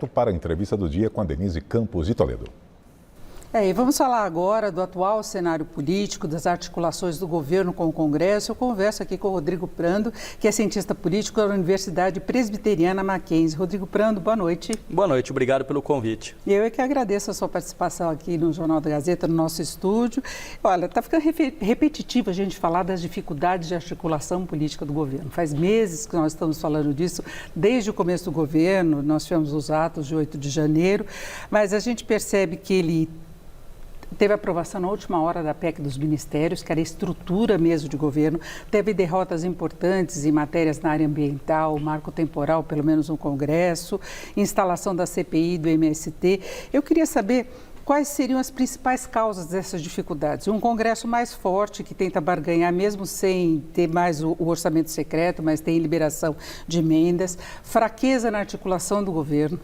Para a entrevista do dia com a Denise Campos de Toledo. E vamos falar agora do atual cenário político, das articulações do governo com o Congresso. Eu converso aqui com o Rodrigo Prando, que é cientista político da Universidade Presbiteriana Mackenzie. Rodrigo Prando, boa noite. Boa noite, obrigado pelo convite. E eu é que agradeço a sua participação aqui no Jornal da Gazeta, no nosso estúdio. Olha, está ficando repetitivo a gente falar das dificuldades de articulação política do governo. Faz meses que nós estamos falando disso, desde o começo do governo, nós tivemos os atos de 8 de janeiro, mas a gente percebe que ele teve aprovação na última hora da PEC dos ministérios, que era a estrutura mesmo de governo. Teve derrotas importantes em matérias na área ambiental, marco temporal, pelo menos no Congresso, instalação da CPI, do MST. Eu queria saber quais seriam as principais causas dessas dificuldades. Um Congresso mais forte, que tenta barganhar mesmo sem ter mais o orçamento secreto, mas tem liberação de emendas, fraqueza na articulação do governo,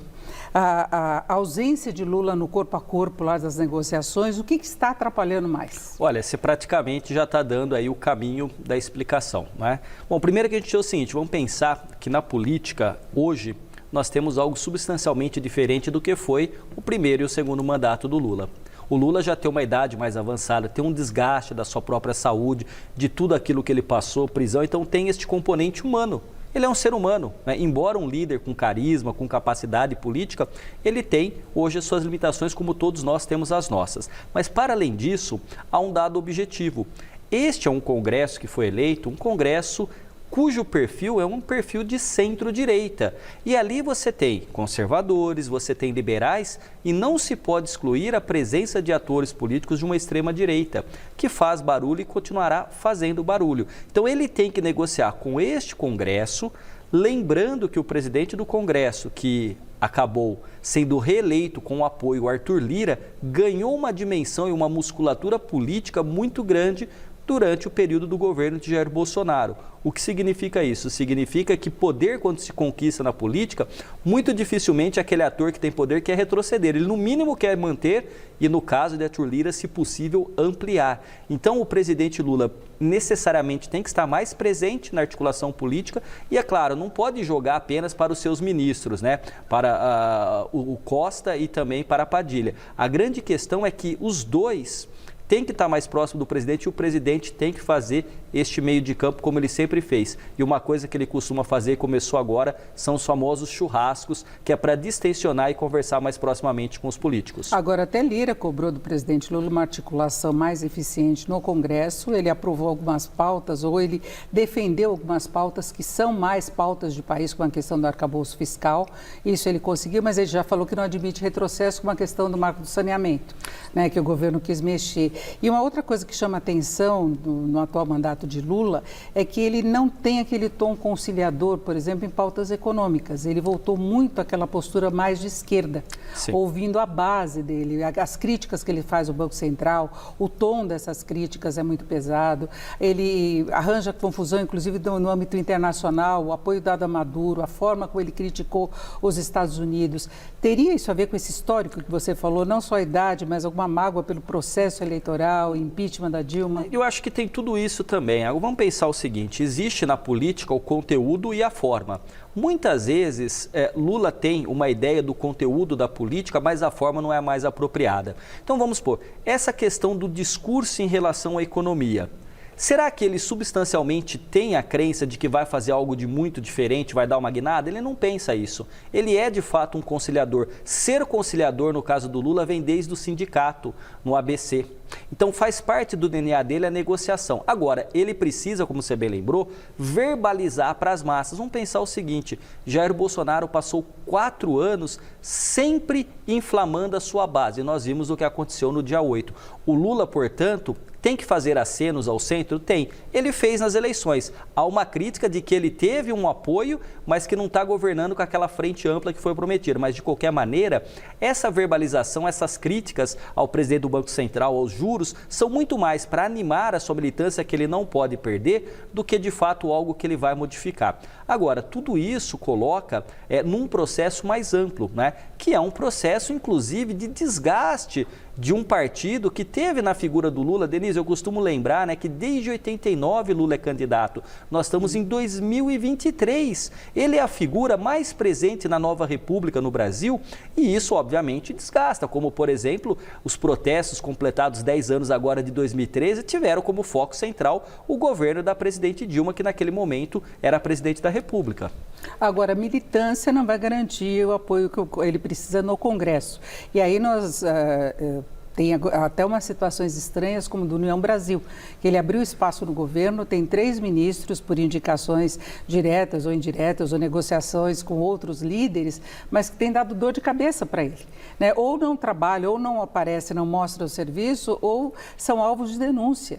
a ausência de Lula no corpo a corpo lá das negociações. O que está atrapalhando mais? Olha, você praticamente já está dando aí o caminho da explicação, né? Bom, primeiro que a gente é o seguinte, vamos pensar que na política, hoje, nós temos algo substancialmente diferente do que foi o primeiro e o segundo mandato do Lula. O Lula já tem uma idade mais avançada, tem um desgaste da sua própria saúde, de tudo aquilo que ele passou, prisão, então tem este componente humano. Ele é um ser humano, né? Embora um líder com carisma, com capacidade política, ele tem hoje as suas limitações, como todos nós temos as nossas. Mas, para além disso, há um dado objetivo. Este é um Congresso que foi eleito, um Congresso cujo perfil é um perfil de centro-direita. E ali você tem conservadores, você tem liberais, e não se pode excluir a presença de atores políticos de uma extrema-direita, que faz barulho e continuará fazendo barulho. Então ele tem que negociar com este Congresso, lembrando que o presidente do Congresso, que acabou sendo reeleito com o apoio Arthur Lira, ganhou uma dimensão e uma musculatura política muito grande durante o período do governo de Jair Bolsonaro. O que significa isso? Significa que poder, quando se conquista na política, muito dificilmente aquele ator que tem poder quer retroceder. Ele, no mínimo, quer manter e, no caso de Arthur Lira, se possível, ampliar. Então, o presidente Lula necessariamente tem que estar mais presente na articulação política e, é claro, não pode jogar apenas para os seus ministros, né? Para o Costa e também para a Padilha. A grande questão é que os dois tem que estar mais próximo do presidente e o presidente tem que fazer este meio de campo como ele sempre fez. E uma coisa que ele costuma fazer e começou agora são os famosos churrascos, que é para distensionar e conversar mais proximamente com os políticos. Agora, até Lira cobrou do presidente Lula uma articulação mais eficiente no Congresso. Ele aprovou algumas pautas ou ele defendeu algumas pautas que são mais pautas de país, como a questão do arcabouço fiscal. Isso ele conseguiu, mas ele já falou que não admite retrocesso com a questão do marco do saneamento, né, que o governo quis mexer. E uma outra coisa que chama atenção no atual mandato de Lula é que ele não tem aquele tom conciliador, por exemplo, em pautas econômicas. Ele voltou muito àquela postura mais de esquerda, sim, ouvindo a base dele, as críticas que ele faz ao Banco Central, o tom dessas críticas é muito pesado. Ele arranja confusão, inclusive, no âmbito internacional, o apoio dado a Maduro, a forma como ele criticou os Estados Unidos. Teria isso a ver com esse histórico que você falou, não só a idade, mas alguma mágoa pelo processo eleitoral, impeachment da Dilma? Eu acho que tem tudo isso também. Agora, vamos pensar o seguinte, existe na política o conteúdo e a forma. Muitas vezes, Lula tem uma ideia do conteúdo da política, mas a forma não é a mais apropriada. Então, vamos supor, essa questão do discurso em relação à economia. Será que ele substancialmente tem a crença de que vai fazer algo de muito diferente, vai dar uma guinada? Ele não pensa isso. Ele é, de fato, um conciliador. Ser conciliador, no caso do Lula, vem desde o sindicato, no ABC. Então, faz parte do DNA dele a negociação. Agora, ele precisa, como você bem lembrou, verbalizar para as massas. Vamos pensar o seguinte, Jair Bolsonaro passou 4 anos sempre inflamando a sua base. Nós vimos o que aconteceu no dia 8. O Lula, portanto, tem que fazer acenos ao centro? Tem. Ele fez nas eleições. Há uma crítica de que ele teve um apoio, mas que não está governando com aquela frente ampla que foi prometida. Mas, de qualquer maneira, essa verbalização, essas críticas ao presidente do Banco Central, aos juros, são muito mais para animar a sua militância, que ele não pode perder, do que, de fato, algo que ele vai modificar. Agora, tudo isso coloca num processo mais amplo, né? Que é um processo, inclusive, de desgaste de um partido que teve na figura do Lula, Denise, eu costumo lembrar, né, que desde 89 Lula é candidato. Nós estamos em 2023. Ele é a figura mais presente na nova república no Brasil e isso, obviamente, desgasta, como, por exemplo, os protestos completados 10 anos agora de 2013 tiveram como foco central o governo da presidente Dilma, que naquele momento era a presidente da República. Agora, a militância não vai garantir o apoio que ele precisa no Congresso. E aí nós... Tem até umas situações estranhas, como do União Brasil, que ele abriu espaço no governo, tem 3 ministros por indicações diretas ou indiretas, ou negociações com outros líderes, mas que tem dado dor de cabeça para ele, né? Ou não trabalha, ou não aparece, não mostra o serviço, ou são alvos de denúncia.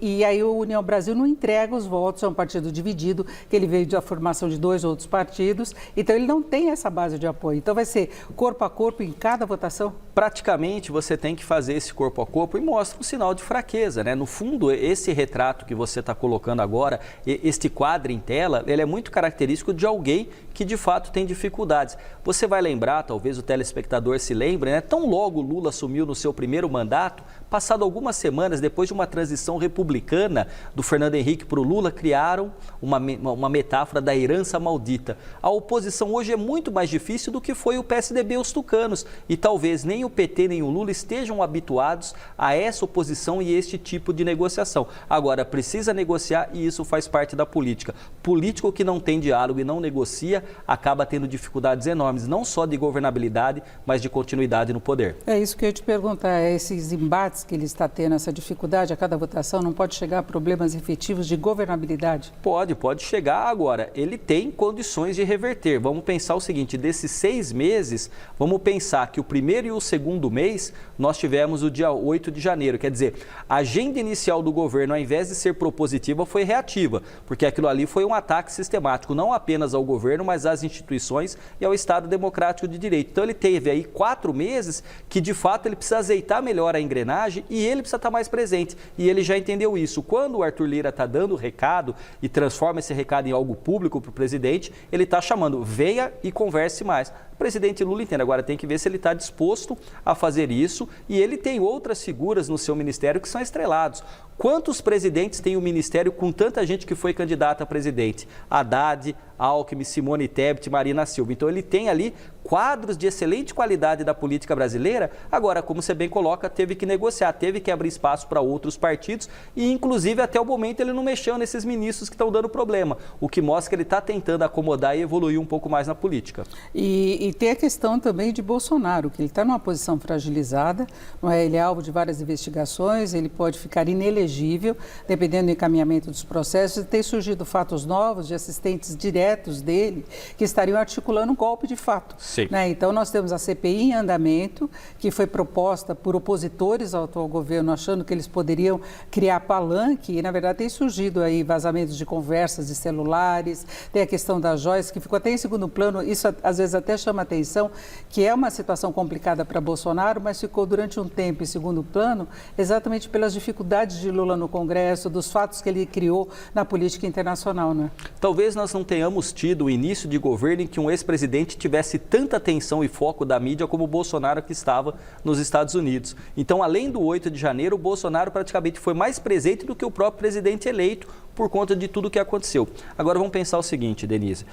E aí o União Brasil não entrega os votos, é um partido dividido, que ele veio da formação de 2 outros partidos, então ele não tem essa base de apoio. Então vai ser corpo a corpo em cada votação? Praticamente você tem que fazer esse corpo a corpo e mostra um sinal de fraqueza, né? No fundo, esse retrato que você está colocando agora, este quadro em tela, ele é muito característico de alguém que de fato tem dificuldades. Você vai lembrar, talvez o telespectador se lembre, né? Tão logo Lula assumiu no seu primeiro mandato, passado algumas semanas, depois de uma transição republicana do Fernando Henrique para o Lula, criaram uma metáfora da herança maldita. A oposição hoje é muito mais difícil do que foi o PSDB, os tucanos, e talvez nem o PT nem o Lula estejam habituados a essa oposição e este tipo de negociação. Agora, precisa negociar e isso faz parte da política. Político que não tem diálogo e não negocia acaba tendo dificuldades enormes, não só de governabilidade, mas de continuidade no poder. É isso que eu ia te perguntar, esses embates que ele está tendo, essa dificuldade a cada votação, não pode chegar a problemas efetivos de governabilidade? Pode chegar. Agora, ele tem condições de reverter. Vamos pensar o seguinte, desses 6 meses, vamos pensar que o primeiro e o segundo mês, nós tivemos o dia 8 de janeiro, quer dizer, a agenda inicial do governo, ao invés de ser propositiva, foi reativa, porque aquilo ali foi um ataque sistemático, não apenas ao governo, mas às instituições e ao Estado Democrático de Direito. Então ele teve aí 4 meses que, de fato, ele precisa azeitar melhor a engrenagem e ele precisa estar mais presente. E ele já entendeu isso. Quando o Arthur Lira está dando o recado e transforma esse recado em algo público para o presidente, ele está chamando, venha e converse mais. O presidente Lula entende, agora tem que ver se ele está disposto a fazer isso e ele tem outras figuras no seu ministério que são estrelados. Quantos presidentes tem o ministério com tanta gente que foi candidata a presidente? Haddad, Alckmin, Simone Tebet, Marina Silva. Então ele tem ali quadros de excelente qualidade da política brasileira. Agora, como você bem coloca, teve que negociar, teve que abrir espaço para outros partidos e, inclusive, até o momento ele não mexeu nesses ministros que estão dando problema, o que mostra que ele está tentando acomodar e evoluir um pouco mais na política. E tem a questão também de Bolsonaro, que ele está numa posição fragilizada, não é? Ele é alvo de várias investigações, ele pode ficar inelegível, dependendo do encaminhamento dos processos, e tem surgido fatos novos de assistentes diretos dele que estariam articulando um golpe de fato. Né? Então, nós temos a CPI em andamento, que foi proposta por opositores ao atual governo, achando que eles poderiam criar palanque, e, na verdade, tem surgido aí vazamentos de conversas de celulares, tem a questão das joias, que ficou até em segundo plano, isso às vezes até chama atenção, que é uma situação complicada para Bolsonaro, mas ficou durante um tempo em segundo plano, exatamente pelas dificuldades de Lula no Congresso, dos fatos que ele criou na política internacional, né? Talvez nós não tenhamos tido o início de governo em que um ex-presidente tivesse tanta atenção e foco da mídia como o Bolsonaro que estava nos Estados Unidos. Então, além do 8 de janeiro, o Bolsonaro praticamente foi mais presente do que o próprio presidente eleito por conta de tudo o que aconteceu. Agora, vamos pensar o seguinte, Denise.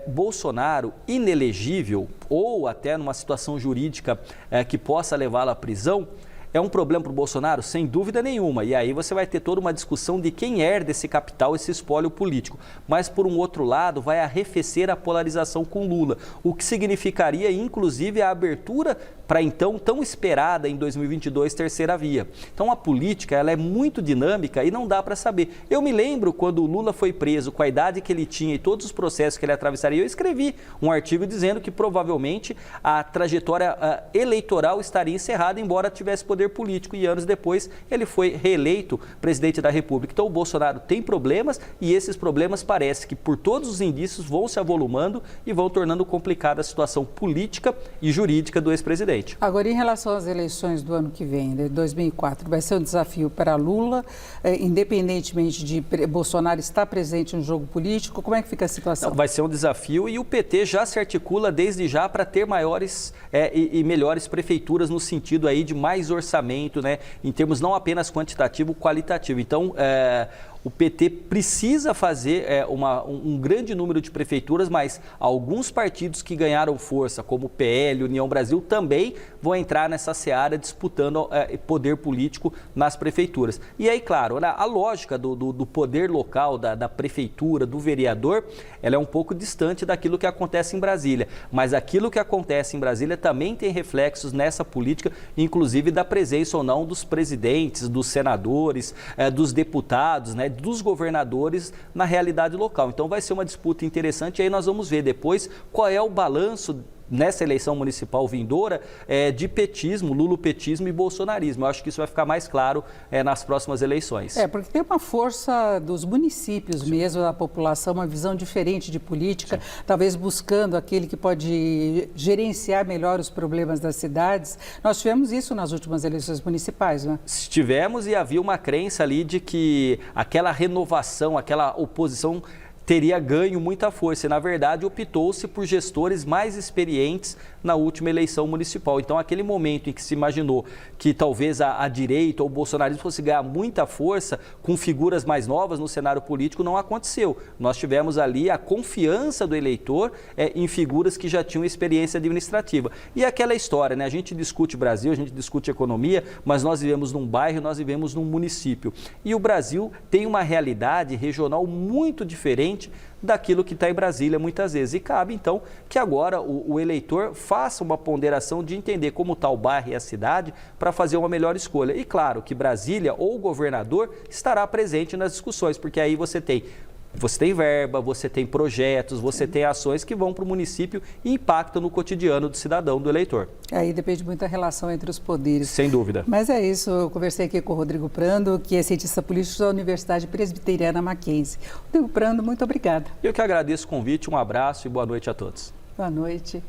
Bolsonaro, inelegível ou até numa situação jurídica que possa levá-lo à prisão, é um problema para o Bolsonaro? Sem dúvida nenhuma. E aí você vai ter toda uma discussão de quem herda esse capital, esse espólio político. Mas, por um outro lado, vai arrefecer a polarização com Lula, o que significaria, inclusive, a abertura para, então, tão esperada em 2022, terceira via. Então, a política ela é muito dinâmica e não dá para saber. Eu me lembro quando o Lula foi preso, com a idade que ele tinha e todos os processos que ele atravessaria, eu escrevi um artigo dizendo que, provavelmente, a trajetória eleitoral estaria encerrada, embora tivesse poder poder político e anos depois ele foi reeleito presidente da República. Então o Bolsonaro tem problemas e esses problemas parece que por todos os indícios vão se avolumando e vão tornando complicada a situação política e jurídica do ex-presidente. Agora, em relação às eleições do ano que vem, de 2004, vai ser um desafio para Lula, independentemente de Bolsonaro estar presente no jogo político, como é que fica a situação? Vai ser um desafio e o PT já se articula desde já para ter maiores e melhores prefeituras no sentido aí de mais orçamento, né, em termos não apenas quantitativo, qualitativo. Então, o PT precisa fazer um grande número de prefeituras, mas alguns partidos que ganharam força, como o PL, União Brasil, também vão entrar nessa seara disputando poder político nas prefeituras. E aí, claro, a lógica do poder local, da prefeitura, do vereador, ela é um pouco distante daquilo que acontece em Brasília. Mas aquilo que acontece em Brasília também tem reflexos nessa política, inclusive da presença ou não dos presidentes, dos senadores, dos deputados, né, dos governadores na realidade local. Então vai ser uma disputa interessante e aí nós vamos ver depois qual é o balanço nessa eleição municipal vindoura de petismo, lulopetismo e bolsonarismo. Eu acho que isso vai ficar mais claro nas próximas eleições. Porque tem uma força dos municípios mesmo, da população, uma visão diferente de política, talvez buscando aquele que pode gerenciar melhor os problemas das cidades. Nós tivemos isso nas últimas eleições municipais, né? Tivemos e havia uma crença ali de que aquela renovação, aquela oposição teria ganho muita força e, na verdade, optou-se por gestores mais experientes na última eleição municipal. Então, aquele momento em que se imaginou que talvez a direita ou o bolsonarismo fosse ganhar muita força com figuras mais novas no cenário político, não aconteceu. Nós tivemos ali a confiança do eleitor em figuras que já tinham experiência administrativa. E aquela história, né? A gente discute Brasil, a gente discute economia, mas nós vivemos num bairro, nós vivemos num município. E o Brasil tem uma realidade regional muito diferente daquilo que está em Brasília muitas vezes. E cabe, então, que agora o eleitor faça uma ponderação de entender como está o bairro e a cidade para fazer uma melhor escolha. E claro que Brasília ou o governador estará presente nas discussões, porque aí você tem verba, você tem projetos, você tem ações que vão para o município e impactam no cotidiano do cidadão, do eleitor. Aí depende muito da relação entre os poderes. Sem dúvida. Mas é isso, eu conversei aqui com o Rodrigo Prando, que é cientista político da Universidade Presbiteriana Mackenzie. Rodrigo Prando, muito obrigada. Eu que agradeço o convite, um abraço e boa noite a todos. Boa noite.